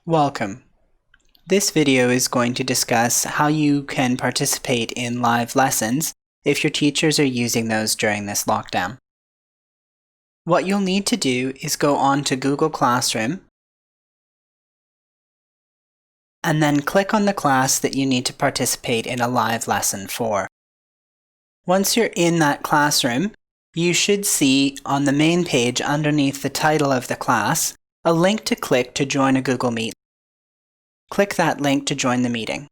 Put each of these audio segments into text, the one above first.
Welcome. This video is going to discuss how you can participate in live lessons if your teachers are using those during this lockdown. What you'll need to do is go on to Google Classroom and then click on the class that you need to participate in a live lesson for. Once you're in that classroom, you should see on the main page underneath the title of the class a link to click to join a Google Meet. Click that link to join the meeting.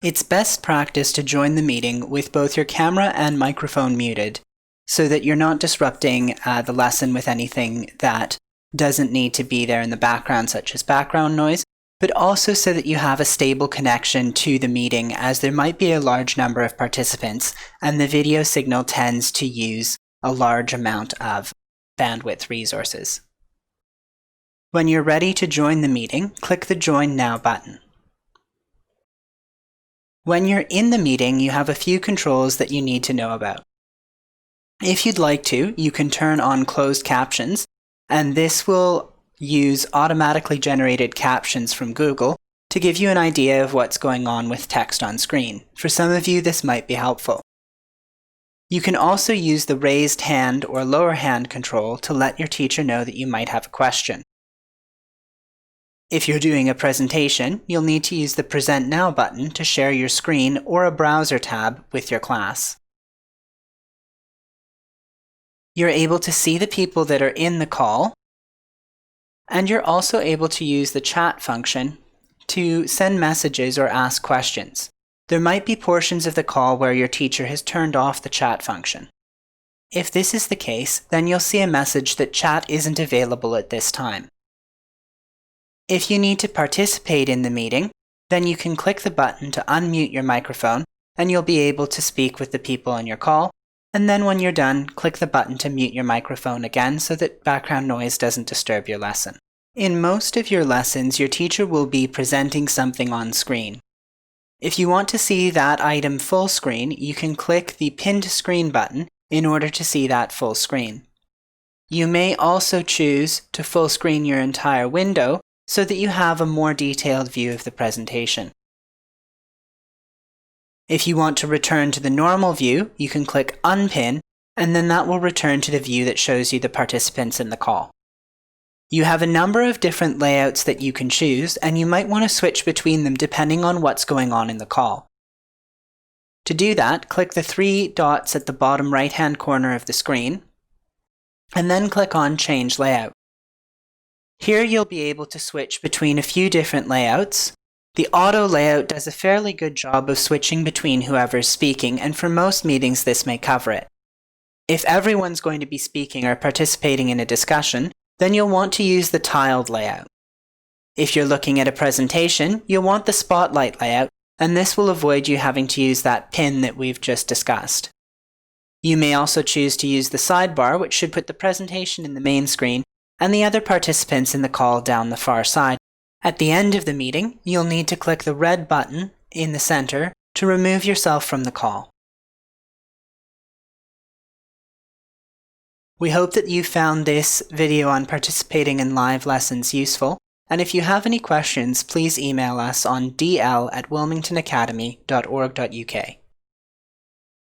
It's best practice to join the meeting with both your camera and microphone muted so that you're not disrupting the lesson with anything that doesn't need to be there in the background, such as background noise, but also so that you have a stable connection to the meeting, as there might be a large number of participants and the video signal tends to use a large amount of bandwidth resources. When you're ready to join the meeting, click the Join Now button. When you're in the meeting, you have a few controls that you need to know about. If you'd like to, you can turn on closed captions, and this will use automatically generated captions from Google to give you an idea of what's going on with text on screen. For some of you, this might be helpful. You can also use the raised hand or lower hand control to let your teacher know that you might have a question. If you're doing a presentation, you'll need to use the Present Now button to share your screen or a browser tab with your class. You're able to see the people that are in the call, and you're also able to use the chat function to send messages or ask questions. There might be portions of the call where your teacher has turned off the chat function. If this is the case, then you'll see a message that chat isn't available at this time. If you need to participate in the meeting, then you can click the button to unmute your microphone and you'll be able to speak with the people on your call. And then when you're done, click the button to mute your microphone again so that background noise doesn't disturb your lesson. In most of your lessons, your teacher will be presenting something on screen. If you want to see that item full screen, you can click the Pin to Screen button in order to see that full screen. You may also choose to full screen your entire window so that you have a more detailed view of the presentation. If you want to return to the normal view, you can click Unpin, and then that will return to the view that shows you the participants in the call. You have a number of different layouts that you can choose, and you might want to switch between them depending on what's going on in the call. To do that, click the three dots at the bottom right-hand corner of the screen, and then click on Change Layout. Here you'll be able to switch between a few different layouts. The auto layout does a fairly good job of switching between whoever's speaking, and for most meetings this may cover it. If everyone's going to be speaking or participating in a discussion, then you'll want to use the tiled layout. If you're looking at a presentation, you'll want the spotlight layout, and this will avoid you having to use that pin that we've just discussed. You may also choose to use the sidebar, which should put the presentation in the main screen and the other participants in the call down the far side. At the end of the meeting, you'll need to click the red button in the center to remove yourself from the call. We hope that you found this video on participating in live lessons useful, and if you have any questions, please email us on dl@wilmingtonacademy.org.uk.